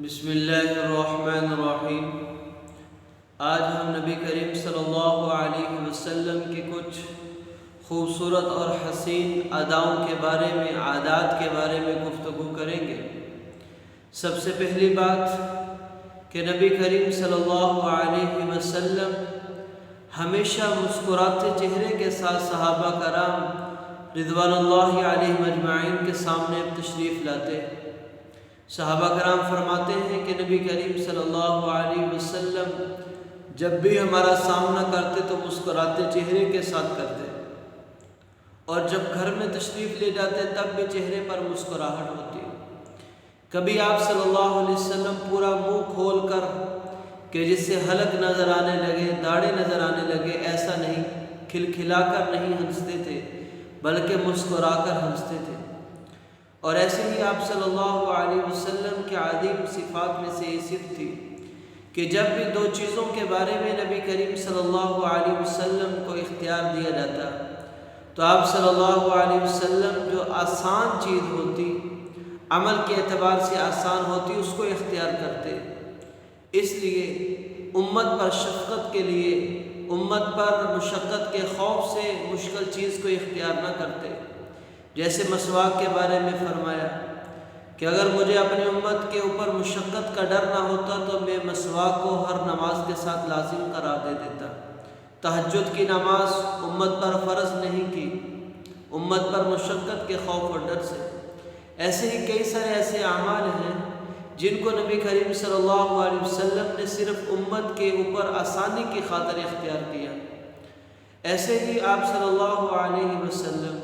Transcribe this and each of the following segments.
بسم اللہ الرحمن الرحیم۔ آج ہم نبی کریم صلی اللہ علیہ وسلم کے کچھ خوبصورت اور حسین اداؤں کے بارے میں، عادات کے بارے میں گفتگو کریں گے۔ سب سے پہلی بات کہ نبی کریم صلی اللہ علیہ وسلم ہمیشہ مسکراتے چہرے کے ساتھ صحابہ کرام رضوان اللہ علیہم اجمعین کے سامنے تشریف لاتے۔ صحابہ کرام فرماتے ہیں کہ نبی کریم صلی اللہ علیہ وسلم جب بھی ہمارا سامنا کرتے تو مسکراتے چہرے کے ساتھ کرتے، اور جب گھر میں تشریف لے جاتے تب بھی چہرے پر مسکراہٹ ہوتی۔ کبھی آپ صلی اللہ علیہ وسلم پورا منہ کھول کر کہ جس سے حلق نظر آنے لگے، داڑھی نظر آنے لگے، ایسا نہیں، کھلکھلا کر نہیں ہنستے تھے بلکہ مسکرا کر ہنستے تھے۔ اور ایسے ہی آپ صلی اللہ علیہ وسلم کے عظیم صفات میں سے یہ صفت تھی کہ جب بھی دو چیزوں کے بارے میں نبی کریم صلی اللہ علیہ وسلم کو اختیار دیا جاتا تو آپ صلی اللہ علیہ وسلم جو آسان چیز ہوتی، عمل کے اعتبار سے آسان ہوتی، اس کو اختیار کرتے۔ اس لیے امت پر شفقت کے لیے، امت پر مشقت کے خوف سے مشکل چیز کو اختیار نہ کرتے۔ جیسے مسواک کے بارے میں فرمایا کہ اگر مجھے اپنی امت کے اوپر مشقت کا ڈر نہ ہوتا تو میں مسواک کو ہر نماز کے ساتھ لازم قرار دے دیتا۔ تہجد کی نماز امت پر فرض نہیں کی، امت پر مشقت کے خوف اور ڈر سے۔ ایسے ہی کئی سارے ایسے اعمال ہیں جن کو نبی کریم صلی اللہ علیہ وسلم نے صرف امت کے اوپر آسانی کی خاطر اختیار کیا۔ ایسے ہی آپ صلی اللہ علیہ وسلم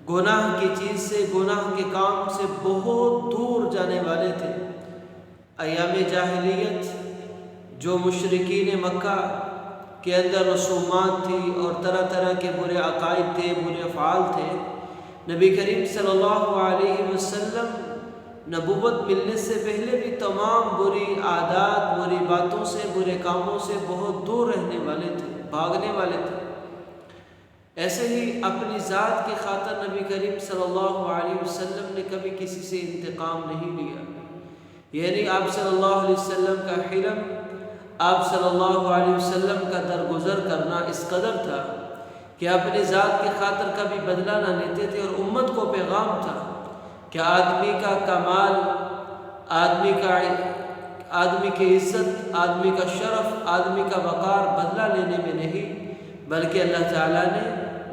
گناہ کی چیز سے، گناہ کے کام سے بہت دور جانے والے تھے۔ ایام جاہلیت جو مشرکین مکہ کے اندر رسومات تھی اور طرح طرح کے برے عقائد تھے، برے افعال تھے، نبی کریم صلی اللہ علیہ وسلم نبوت ملنے سے پہلے بھی تمام بری عادات، بری باتوں سے، برے کاموں سے بہت دور رہنے والے تھے، بھاگنے والے تھے۔ ایسے ہی اپنی ذات کی خاطر نبی کریم صلی اللہ علیہ وسلم نے کبھی کسی سے انتقام نہیں لیا، یعنی آپ صلی اللہ علیہ وسلم کا حلم، آپ صلی اللہ علیہ وسلم کا درگزر کرنا اس قدر تھا کہ اپنی ذات کی خاطر کبھی بدلہ نہ لیتے تھے، اور امت کو پیغام تھا کہ آدمی کا کمال، آدمی کی عزت، آدمی کا شرف، آدمی کا وقار بدلہ لینے میں نہیں بلکہ اللہ تعالیٰ نے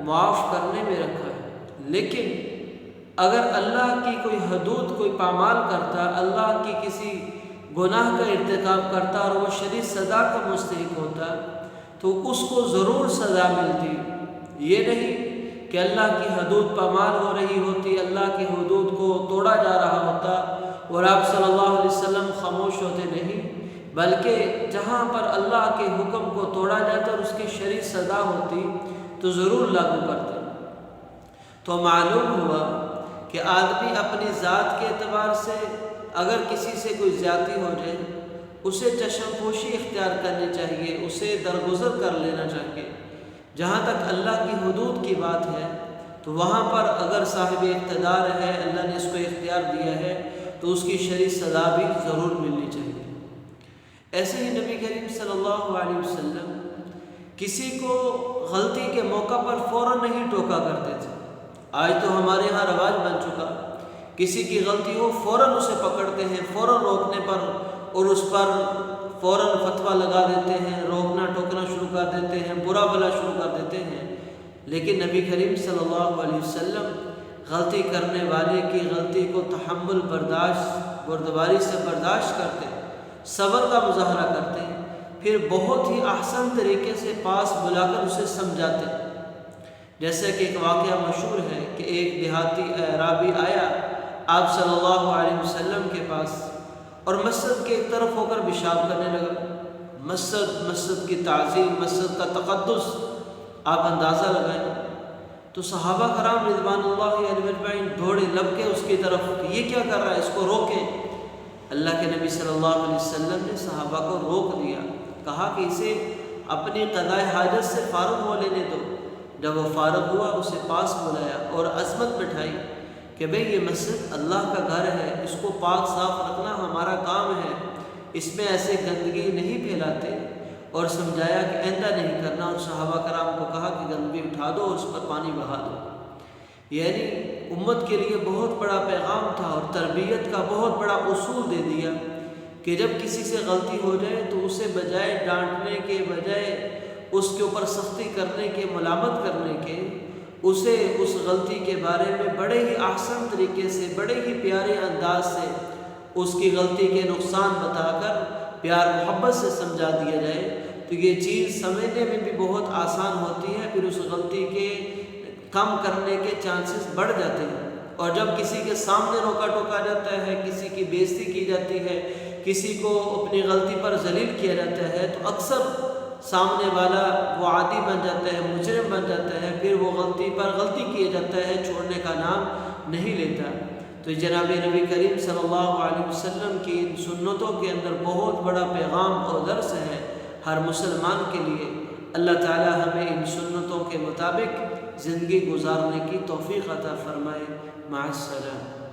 معاف کرنے میں رکھا ہے۔ لیکن اگر اللہ کی کوئی حدود، کوئی پامال کرتا، اللہ کی کسی گناہ کا ارتکاب کرتا اور وہ شدید سزا کا مستحق ہوتا تو اس کو ضرور سزا ملتی۔ یہ نہیں کہ اللہ کی حدود پامال ہو رہی ہوتی، اللہ کی حدود کو توڑا جا رہا ہوتا اور آپ صلی اللہ علیہ وسلم خاموش ہوتے، نہیں، بلکہ جہاں پر اللہ کے حکم کو توڑا جاتا اور اس کی شرعی سزا ہوتی تو ضرور لاگو کرتے۔ تو معلوم ہوا کہ آدمی اپنی ذات کے اعتبار سے اگر کسی سے کوئی زیادتی ہو جائے، اسے چشم پوشی اختیار کرنی چاہیے، اسے درگزر کر لینا چاہیے۔ جہاں تک اللہ کی حدود کی بات ہے تو وہاں پر اگر صاحب اقتدار ہے، اللہ نے اس کو اختیار دیا ہے تو اس کی شرعی سزا بھی ضرور ملنی چاہیے۔ ایسے ہی نبی کریم صلی اللہ علیہ وسلم کسی کو غلطی کے موقع پر فوراً نہیں ٹوکا کرتے تھے۔ آج تو ہمارے ہاں رواج بن چکا، کسی کی غلطی ہو فوراً اسے پکڑتے ہیں، فوراً روکنے پر اور اس پر فوراً فتویٰ لگا دیتے ہیں، روکنا ٹوکنا شروع کر دیتے ہیں، برا بھلا شروع کر دیتے ہیں۔ لیکن نبی کریم صلی اللہ علیہ وسلم غلطی کرنے والے کی غلطی کو تحمل، برداشت، بردباری سے برداشت کرتے، صبر کا مظاہرہ کرتے، پھر بہت ہی احسن طریقے سے پاس بلا کر اسے سمجھاتے۔ جیسے کہ ایک واقعہ مشہور ہے کہ ایک دیہاتی اعرابی آیا آپ صلی اللہ علیہ وسلم کے پاس اور مسجد کے ایک طرف ہو کر پیشاب کرنے لگا۔ مسجد کی تعظیم، مسجد کا تقدس آپ اندازہ لگائیں۔ تو صحابہ کرام رضوان اللہ علیہم اجمعین دوڑے لب کے اس کی طرف کہ یہ کیا کر رہا ہے، اس کو روکیں۔ اللہ کے نبی صلی اللہ علیہ وسلم نے صحابہ کو روک دیا، کہا کہ اسے اپنی قضاء حاجت سے فارغ ہو لینے دو۔ جب وہ فارغ ہوا اسے پاس بلایا اور عظمت بٹھائی کہ بھئی یہ مسجد اللہ کا گھر ہے، اس کو پاک صاف رکھنا ہمارا کام ہے، اس میں ایسے گندگی نہیں پھیلاتے، اور سمجھایا کہ آئندہ نہیں کرنا، اور صحابہ کرام کو کہا کہ گندگی اٹھا دو اور اس پر پانی بہا دو۔ یعنی امت کے لیے بہت بڑا پیغام تھا، اور تربیت کا بہت بڑا اصول دے دیا کہ جب کسی سے غلطی ہو جائے تو اسے بجائے ڈانٹنے کے، بجائے اس کے اوپر سختی کرنے کے، ملامت کرنے کے، اسے اس غلطی کے بارے میں بڑے ہی احسن طریقے سے، بڑے ہی پیارے انداز سے اس کی غلطی کے نقصان بتا کر پیار محبت سے سمجھا دیا جائے تو یہ چیز سمجھنے میں بھی بہت آسان ہوتی ہے، پھر اس غلطی کے کم کرنے کے چانسز بڑھ جاتے ہیں۔ اور جب کسی کے سامنے روکا ٹوکا جاتا ہے، کسی کی بے عزتی کی جاتی ہے، کسی کو اپنی غلطی پر ذلیل کیا جاتا ہے، تو اکثر سامنے والا وہ عادی بن جاتا ہے، مجرم بن جاتا ہے، پھر وہ غلطی پر غلطی کیا جاتا ہے، چھوڑنے کا نام نہیں لیتا۔ تو جناب نبی کریم صلی اللہ علیہ وسلم کی ان سنتوں کے اندر بہت بڑا پیغام اور درس ہے ہر مسلمان کے لیے۔ اللہ تعالی ہمیں ان سنتوں کے مطابق زندگی گزارنے کی توفیق عطا فرمائے۔ مع السلام۔